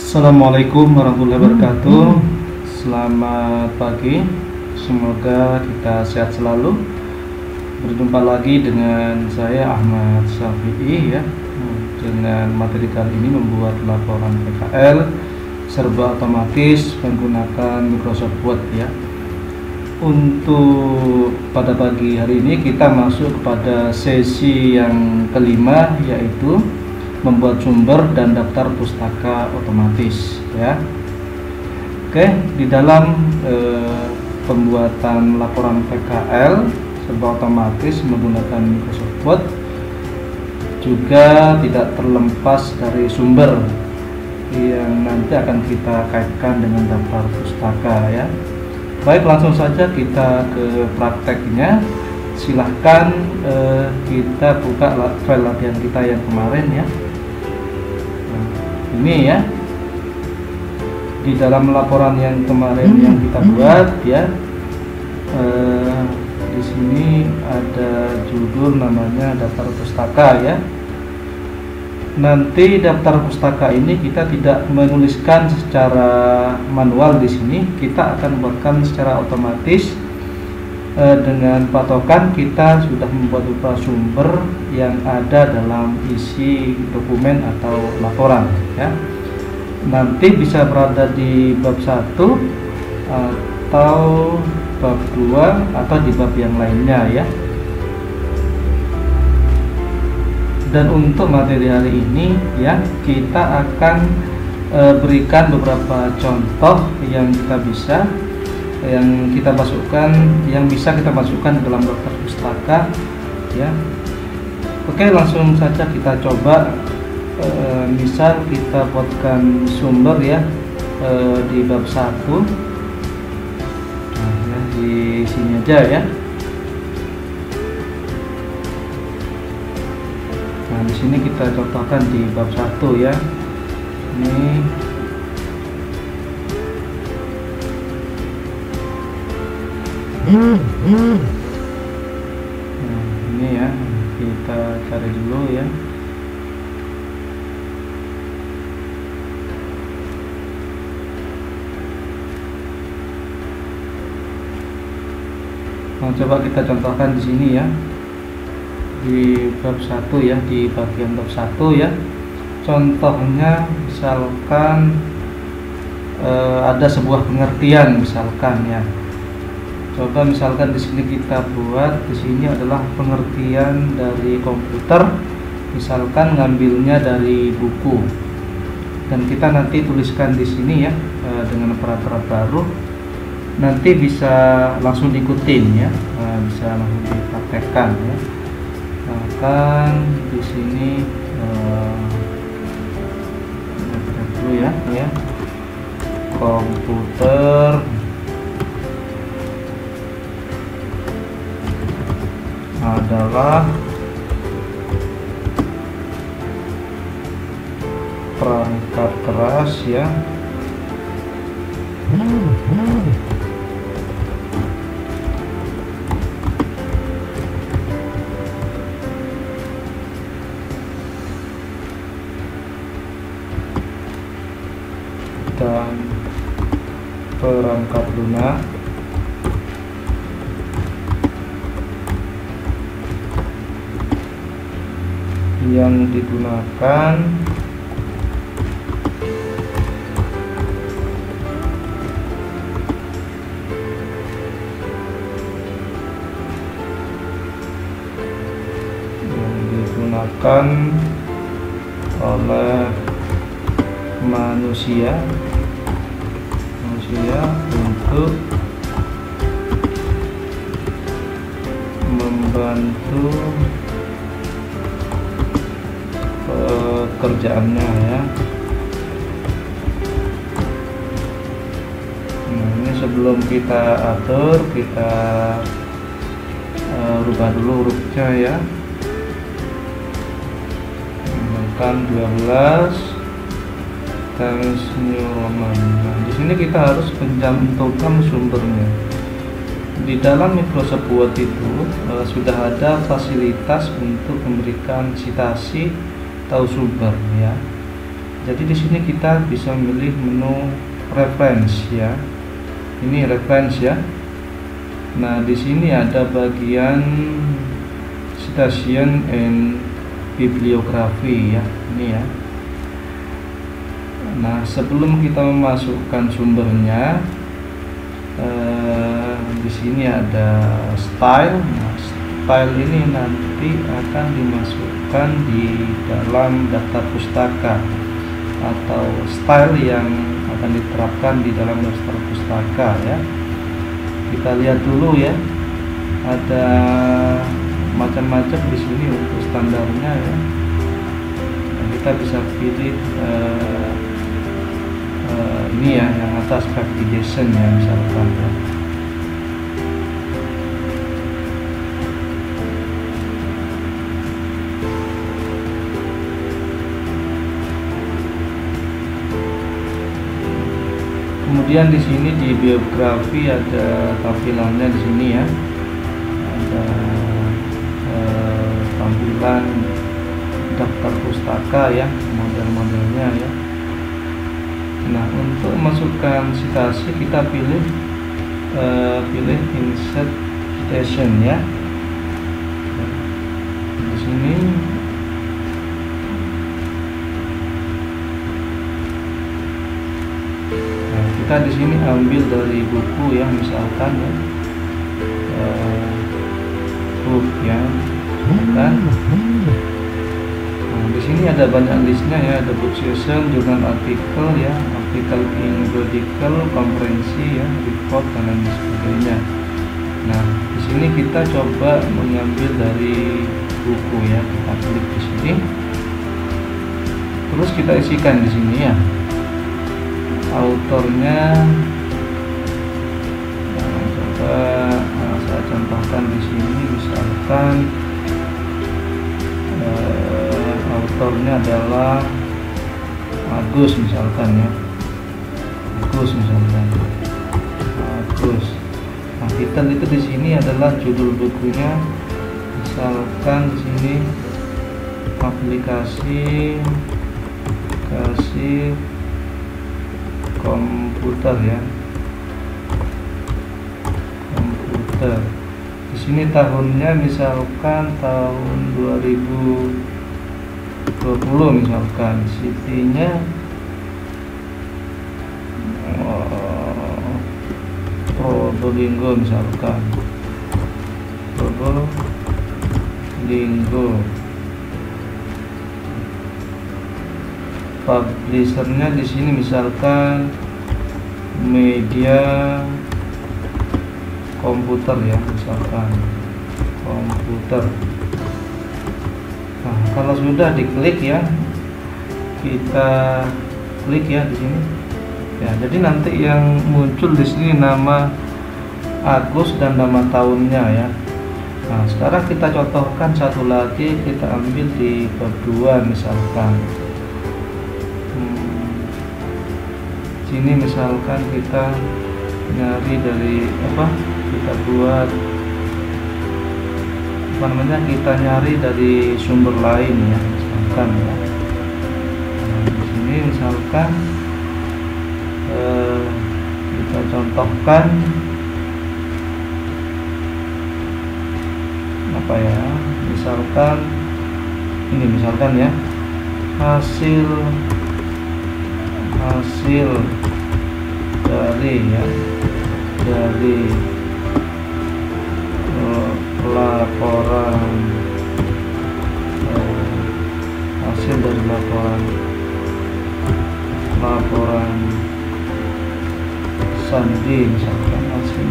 Assalamualaikum warahmatullahi wabarakatuh. Selamat pagi. Semoga kita sehat selalu. Berjumpa lagi dengan saya Ahmad Syafi'i ya. Dengan materi kali ini membuat laporan PKL serba otomatis menggunakan Microsoft Word ya. Untuk pada pagi hari ini kita masuk kepada sesi yang kelima, yaitu membuat sumber dan daftar pustaka otomatis ya. Oke, di dalam pembuatan laporan PKL serba otomatis menggunakan Microsoft Word juga tidak terlepas dari sumber yang nanti akan kita kaitkan dengan daftar pustaka ya. Baik, langsung saja kita ke prakteknya. Silahkan kita buka file latihan kita yang kemarin ya. Ini ya, di dalam laporan yang kemarin yang kita buat ya, di sini ada judul namanya daftar pustaka ya. Nanti daftar pustaka ini kita tidak menuliskan secara manual di sini, kita akan buatkan secara otomatis dengan patokan kita sudah membuat beberapa sumber yang ada dalam isi dokumen atau laporan ya. Nanti bisa berada di bab 1 atau bab 2 atau di bab yang lainnya ya. Dan untuk materi hari ini ya, kita akan berikan beberapa contoh yang kita masukkan, yang bisa kita masukkan ke dalam daftar pustaka ya. Oke, langsung saja kita coba. Misal kita buatkan sumber ya, di bab 1. Nah, ya, di sini aja ya. Nah, di sini kita contohkan di bab 1 ya. Ini nah, ini ya, kita cari dulu ya. Nah, coba kita contohkan di sini ya, di bab 1 ya, di bagian bab 1 ya. Contohnya misalkan ada sebuah pengertian misalkan ya. Coba misalkan di sini kita buat, di sini adalah pengertian dari komputer, misalkan ngambilnya dari buku. Dan kita nanti tuliskan di sini ya, dengan peraturan baru. Nanti bisa langsung diikutin ya, bisa langsung dipraktekkan ya. Misalkan di sini dulu ya, komputer adalah perangkat keras ya, dan perangkat lunak yang digunakan oleh manusia untuk membantu pekerjaannya ya. Nah, ini sebelum kita atur, kita rubah dulu hurufnya ya. Kan 12 Times New Roman. Nah, di sini kita harus mencantumkan sumbernya. Di dalam Microsoft Word itu sudah ada fasilitas untuk memberikan citasi atau sumber ya. Jadi di sini kita bisa memilih menu reference ya. Ini reference ya. Nah, di sini ada bagian citation and bibliography ya. Ini ya. Nah, sebelum kita memasukkan sumbernya, di sini ada style. Nah, style ini nanti akan dimasukkan di dalam daftar pustaka, atau style yang akan diterapkan di dalam daftar pustaka ya. Kita lihat dulu ya, ada macam-macam di sini untuk standarnya ya. Nah, kita bisa pilih ini ya, yang atas navigation ya, misalkan ya. Kemudian di sini di biografi ada tampilannya di sini ya. Ada tampilan daftar pustaka ya, model-modelnya ya. Nah, untuk masukkan citasi kita pilih insert citation ya. Di sini kita di sini ambil dari buku ya, misalkan ya, book ya, kan. Nah, di sini ada banyak listnya ya, ada book season, jurnal artikel ya, artikel periodical, konferensi ya, report dan lain sebagainya. Nah, di sini kita coba mengambil dari buku ya, kita klik di sini, terus kita isikan di sini ya. Autornya, nah, coba saya contohkan di sini, misalkan autornya adalah Agus misalkan ya, Agus misalkan, Agus. Nah, titel itu di sini adalah judul bukunya, misalkan di sini aplikasi komputer ya, komputer. Di sini tahunnya misalkan tahun 2020 misalkan, city-nya Probolinggo misalkan, Probolinggo. Publishernya di sini misalkan media komputer ya, misalkan komputer. Nah, kalau sudah diklik ya, kita klik ya di sini ya. Jadi nanti yang muncul di sini nama Agus dan nama tahunnya ya. Nah, sekarang kita contohkan satu lagi, kita ambil di bab 2 misalkan. Sini misalkan kita nyari dari apa, kita buat apa namanya, kita nyari dari sumber lain ya, misalkan ya. Nah, di sini misalkan kita contohkan apa ya, misalkan ini misalkan ya, hasil dari ya, dari laporan, hasil dari laporan Sandi misalkan, hasil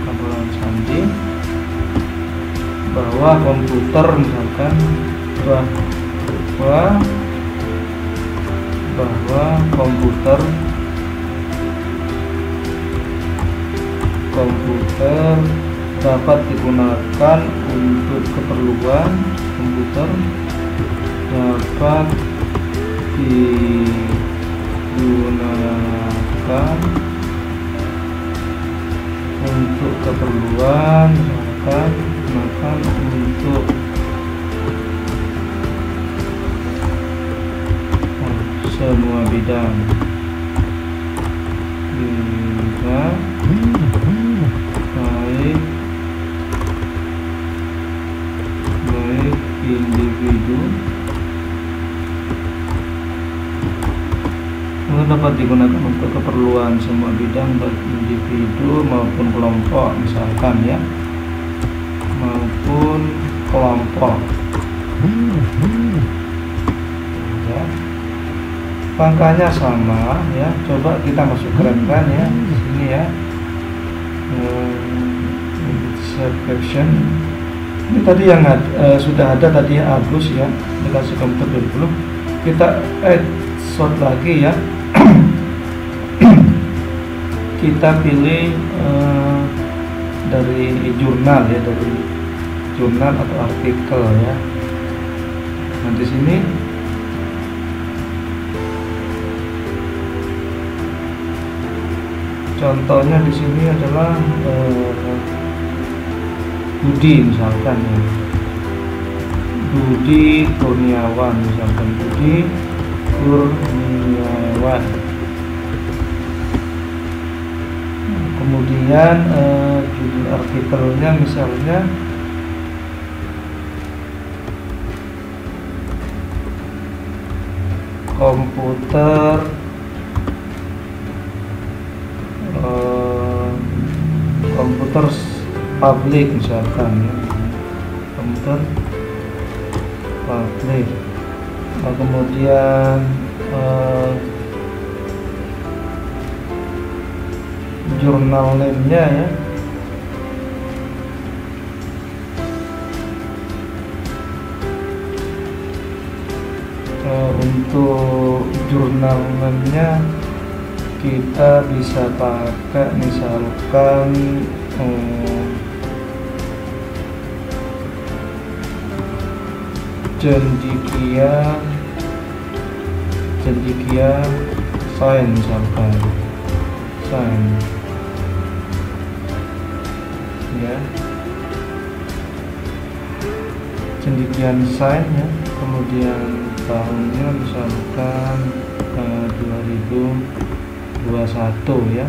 laporan Sandi bahwa komputer misalkan, bahwa komputer dapat digunakan untuk keperluan komputer, dapat digunakan untuk keperluan, misalkan untuk semua bidang. Bidang baik individu dapat digunakan untuk keperluan semua bidang, baik individu maupun kelompok, misalkan ya, maupun kelompok ya. Pangkanya sama ya, coba kita masuk ke rem ya, di sini ya, subscription. Ini tadi yang sudah ada tadi Agus ya, dikasih komputer dulu, kita add sort lagi ya. Kita pilih dari jurnal ya, dari jurnal atau artikel ya. Nah di sini contohnya di sini adalah Budi misalkan ya, Budi Kurniawan misalkan, Budi Kurniawan. Kemudian judul artikelnya misalnya komputer komputer publik misalkan ya, komputer publik. Nah, kemudian jurnal name-nya ya, untuk jurnal name-nya kita bisa pakai misalkan cendikia sign misalkan, sign ya, cendikian sign ya. Kemudian tahunnya misalkan 2021 ya.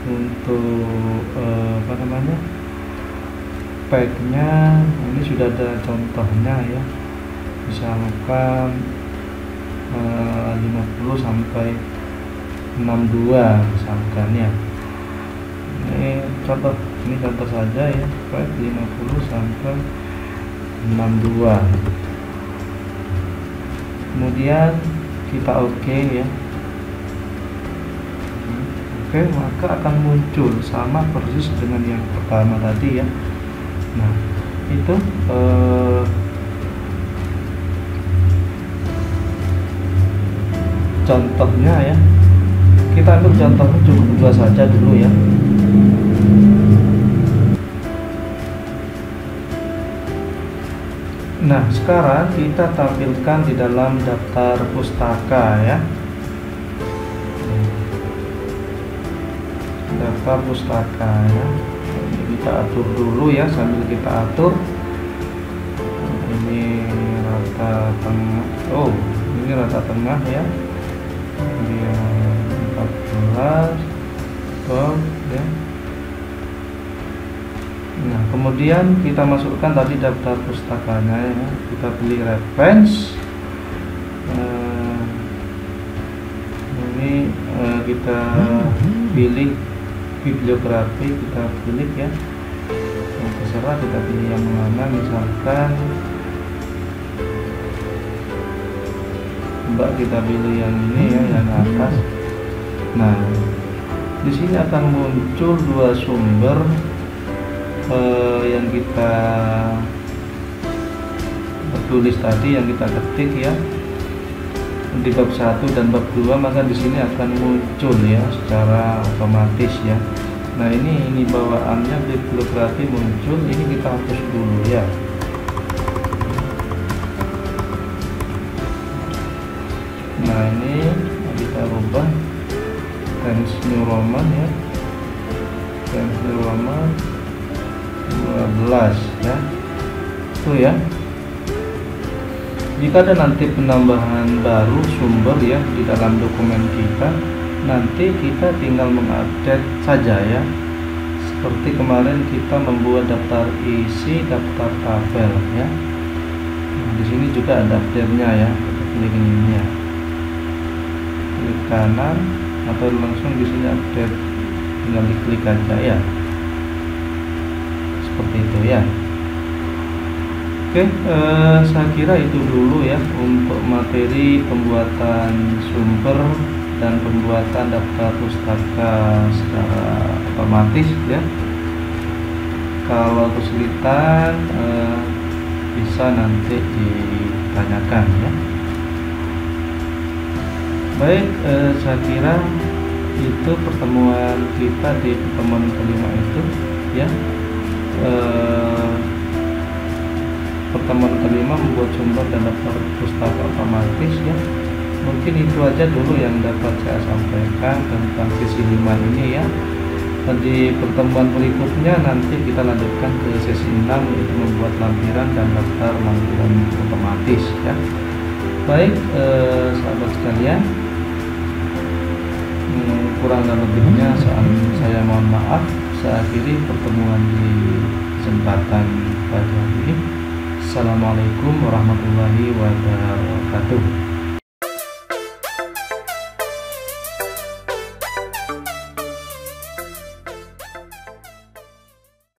Untuk apa namanya, packnya ini sudah ada contohnya ya, misalkan 50 sampai 62 misalkan ya. Ini contoh saja ya, pack 50 sampai 62. Kemudian kita oke ya. Oke, maka akan muncul sama persis dengan yang pertama tadi ya. Nah itu contohnya ya, kita ambil contohnya cukup dua saja dulu ya. Nah sekarang kita tampilkan di dalam daftar pustaka ya, daftar pustaka ya. Ini kita atur dulu ya, sambil kita atur. Ini rata tengah, oh ini rata tengah ya, dia 14 ya. Nah kemudian kita masukkan tadi daftar pustakanya ya, kita pilih reference. Ini kita pilih bibliografi, kita pilih ya, yang terserah kita pilih yang mana, misalkan kita pilih yang ini ya, yang atas. Nah di sini akan muncul dua sumber yang kita tulis tadi, yang kita ketik ya, di bab 1 dan bab 2, maka di sini akan muncul ya secara otomatis ya. Nah ini bawaannya bibliografi muncul, ini kita hapus dulu ya. Nah ini kita rubah Times New Roman ya, Times New Roman 12 ya, itu ya. Jika ada nanti penambahan baru sumber ya di dalam dokumen kita, nanti kita tinggal mengupdate saja ya. Seperti kemarin kita membuat daftar isi, daftar tabel ya. Nah, di sini juga ada update-nya ya. Kita klik ini ya. Klik kanan atau langsung di sini update, tinggal diklik aja ya. Seperti itu ya. Oke, saya kira itu dulu ya untuk materi pembuatan sumber dan pembuatan daftar pustaka secara otomatis ya. Kalau kesulitan bisa nanti ditanyakan ya. Baik, saya kira itu pertemuan kita di pertemuan kelima itu ya. Pertemuan kelima membuat sumber dan daftar pustaka otomatis ya. Mungkin itu aja dulu yang dapat saya sampaikan tentang sesi 5 ini ya. Dan di pertemuan berikutnya nanti kita lanjutkan ke sesi 6, yaitu membuat lampiran dan daftar lampiran otomatis ya. Baik, sahabat sekalian, kurang dan lebihnya saya mohon maaf. Saya akhiri pertemuan di kesempatan pada hari ini. Assalamualaikum warahmatullahi wabarakatuh.